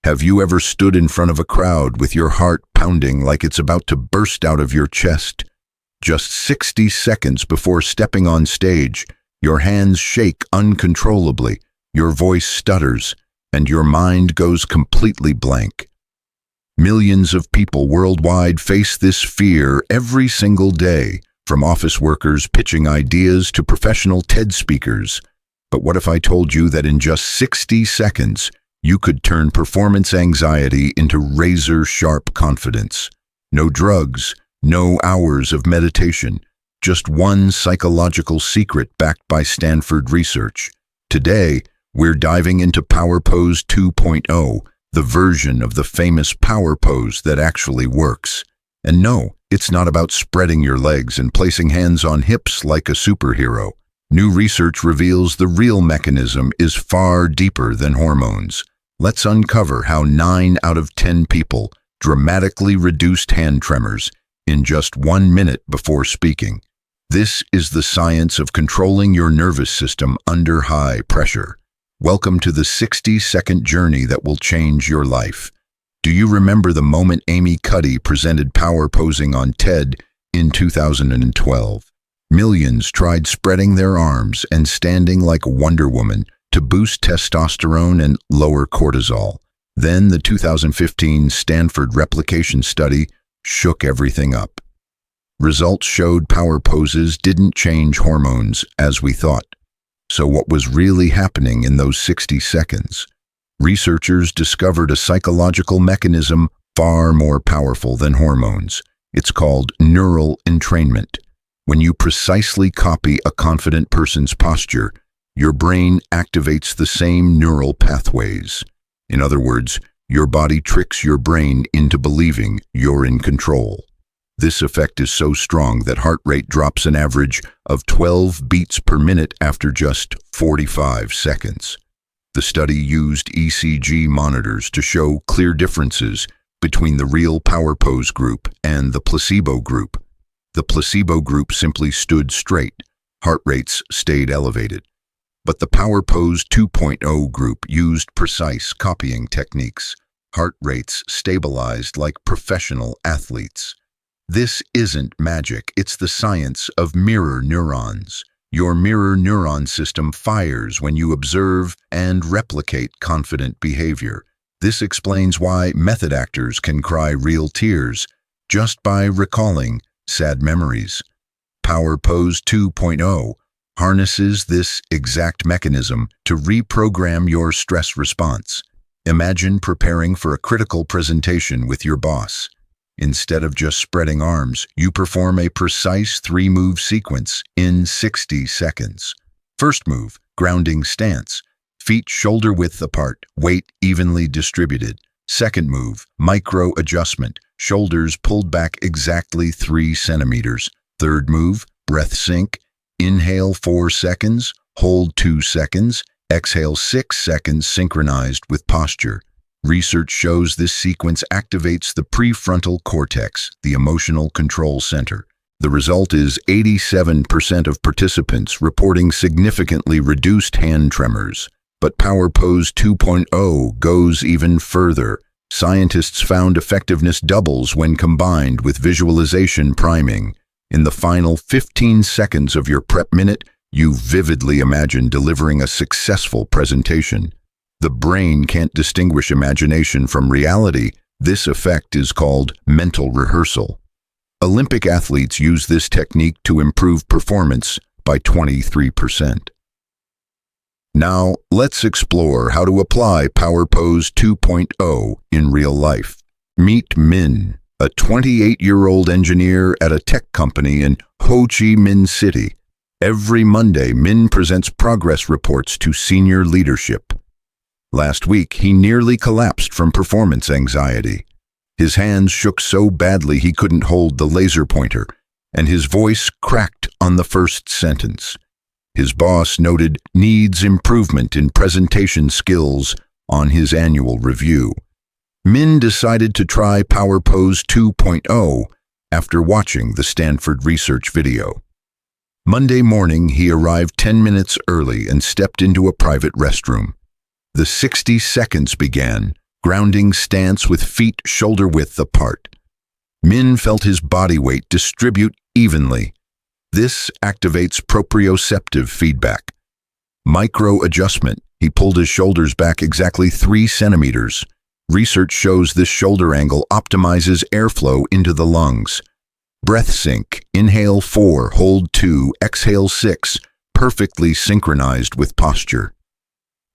Have you ever stood in front of a crowd with your heart pounding like it's about to burst out of your chest? Just 60 seconds before stepping on stage, your hands shake uncontrollably, your voice stutters, and your mind goes completely blank. Millions of people worldwide face this fear every single day, from office workers pitching ideas to professional TED speakers. But what if I told you that in just 60 seconds, you could turn performance anxiety into razor-sharp confidence? No drugs, no hours of meditation, just one psychological secret backed by Stanford research. Today, we're diving into Power Pose 2.0, the version of the famous power pose that actually works. And no, it's not about spreading your legs and placing hands on hips like a superhero. New research reveals the real mechanism is far deeper than hormones. Let's uncover how 9 out of 10 people dramatically reduced hand tremors in just 1 minute before speaking. This is the science of controlling your nervous system under high pressure. Welcome to the 60-second journey that will change your life. Do you remember the moment Amy Cuddy presented power posing on TED in 2012? Millions tried spreading their arms and standing like Wonder Woman to boost testosterone and lower cortisol. Then the 2015 Stanford replication study shook everything up. Results showed power poses didn't change hormones as we thought. So what was really happening in those 60 seconds? Researchers discovered a psychological mechanism far more powerful than hormones. It's called neural entrainment. When you precisely copy a confident person's posture, your brain activates the same neural pathways. In other words, your body tricks your brain into believing you're in control. This effect is so strong that heart rate drops an average of 12 beats per minute after just 45 seconds. The study used ECG monitors to show clear differences between the real power pose group and the placebo group. The placebo group simply stood straight, heart rates stayed elevated. But the Power Pose 2.0 group used precise copying techniques. Heart rates stabilized like professional athletes. This isn't magic, it's the science of mirror neurons. Your mirror neuron system fires when you observe and replicate confident behavior. This explains why method actors can cry real tears just by recalling sad memories. Power Pose 2.0 harnesses this exact mechanism to reprogram your stress response. Imagine preparing for a critical presentation with your boss. Instead of just spreading arms, you perform a precise 3-move sequence in 60 seconds. First move, grounding stance. Feet shoulder-width apart, weight evenly distributed. Second move, micro adjustment. Shoulders pulled back exactly 3 centimeters. Third move, breath sync. Inhale 4 seconds, hold 2 seconds, exhale 6 seconds synchronized with posture. Research shows this sequence activates the prefrontal cortex, the emotional control center. The result is 87% of participants reporting significantly reduced hand tremors. But Power Pose 2.0 goes even further. Scientists found effectiveness doubles when combined with visualization priming. In the final 15 seconds of your prep minute, you vividly imagine delivering a successful presentation. The brain can't distinguish imagination from reality. This effect is called mental rehearsal. Olympic athletes use this technique to improve performance by 23%. Now, let's explore how to apply Power Pose 2.0 in real life. Meet Minh, a 28-year-old engineer at a tech company in Ho Chi Minh City. Every Monday, Minh presents progress reports to senior leadership. Last week, he nearly collapsed from performance anxiety. His hands shook so badly he couldn't hold the laser pointer, and his voice cracked on the first sentence. His boss noted needs improvement in presentation skills on his annual review. Minh decided to try Power Pose 2.0 after watching the Stanford research video. Monday morning, he arrived 10 minutes early and stepped into a private restroom. The 60 seconds began, grounding stance with feet shoulder-width apart. Minh felt his body weight distribute evenly. This activates proprioceptive feedback. Micro-adjustment. He pulled his shoulders back exactly 3 centimeters. Research shows this shoulder angle optimizes airflow into the lungs. Breath sync. Inhale 4, hold 2, exhale 6, perfectly synchronized with posture.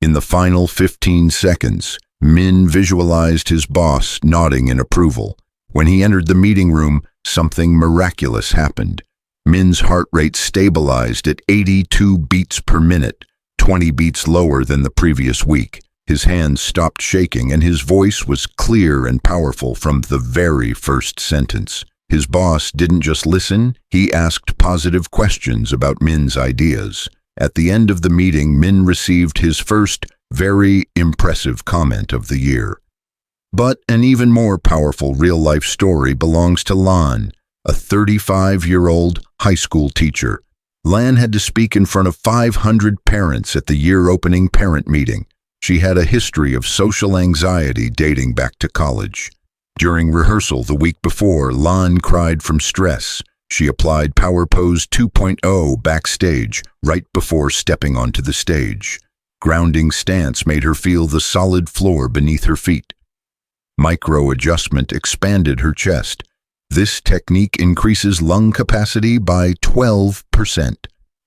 In the final 15 seconds, Minh visualized his boss nodding in approval. When he entered the meeting room, something miraculous happened. Minh's heart rate stabilized at 82 beats per minute, 20 beats lower than the previous week. His hands stopped shaking and his voice was clear and powerful from the very first sentence. His boss didn't just listen, he asked positive questions about Minh's ideas. At the end of the meeting, Minh received his first very impressive comment of the year. But an even more powerful real-life story belongs to Lan, a 35-year-old high school teacher. Lan had to speak in front of 500 parents at the year-opening parent meeting. She had a history of social anxiety dating back to college. During rehearsal the week before, Lan cried from stress. She applied Power Pose 2.0 backstage, right before stepping onto the stage. Grounding stance made her feel the solid floor beneath her feet. Micro-adjustment expanded her chest. This technique increases lung capacity by 12%.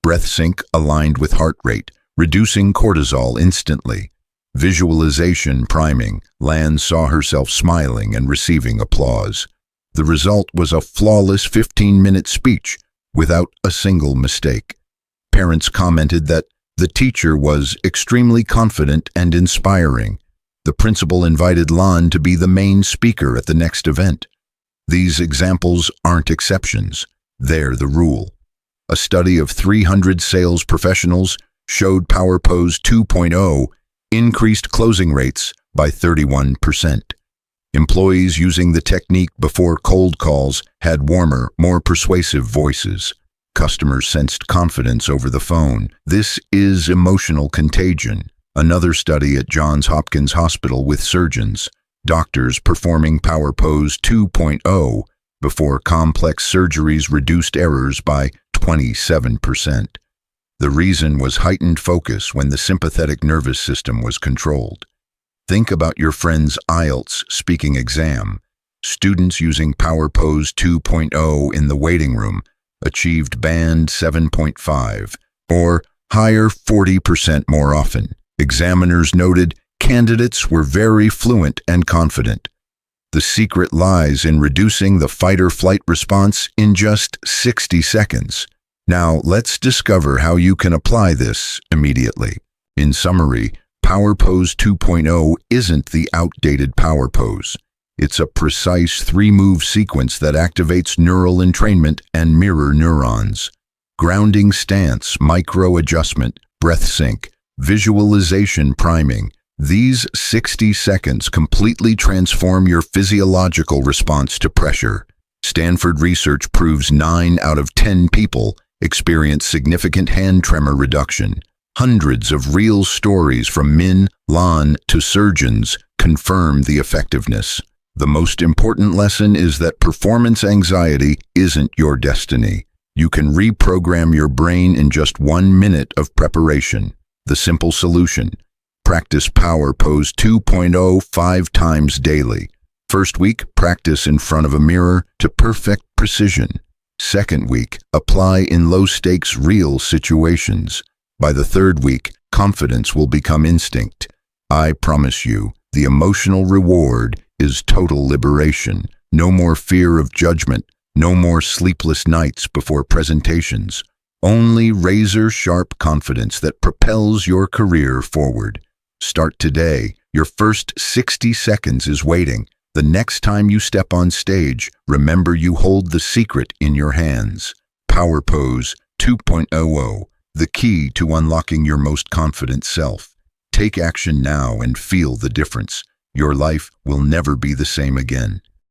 Breath sync aligned with heart rate, reducing cortisol instantly. Visualization priming. Lan saw herself smiling and receiving applause. The result was a flawless 15-minute speech without a single mistake. Parents commented that the teacher was extremely confident and inspiring. The principal invited Lan to be the main speaker at the next event. These examples aren't exceptions. They're the rule. A study of 300 sales professionals showed Power Pose 2.0 increased closing rates by 31%. Employees using the technique before cold calls had warmer, more persuasive voices. Customers sensed confidence over the phone. This is emotional contagion. Another study at Johns Hopkins Hospital with surgeons, doctors performing Power Pose 2.0 before complex surgeries reduced errors by 27%. The reason was heightened focus when the sympathetic nervous system was controlled. Think about your friend's IELTS speaking exam. Students using Power Pose 2.0 in the waiting room achieved band 7.5, or higher 40% more often. Examiners noted candidates were very fluent and confident. The secret lies in reducing the fight-or-flight response in just 60 seconds. Now, let's discover how you can apply this immediately. In summary, Power Pose 2.0 isn't the outdated Power Pose. It's a precise 3-move sequence that activates neural entrainment and mirror neurons. Grounding stance, micro-adjustment, breath sync, visualization priming. These 60 seconds completely transform your physiological response to pressure. Stanford research proves 9 out of 10 people experience significant hand tremor reduction. Hundreds of real stories from Minh, Lan to surgeons confirm the effectiveness. The most important lesson is that performance anxiety isn't your destiny. You can reprogram your brain in just 1 minute of preparation. The simple solution: practice Power Pose 2.0 5 times daily. First week, practice in front of a mirror to perfect precision. Second week, apply in low-stakes real situations. By the third week, confidence will become instinct. I promise you, the emotional reward is total liberation. No more fear of judgment, no more sleepless nights before presentations. Only razor-sharp confidence that propels your career forward. Start today. Your first 60 seconds is waiting. The next time you step on stage, remember you hold the secret in your hands. Power Pose 2.0, the key to unlocking your most confident self. Take action now and feel the difference. Your life will never be the same again.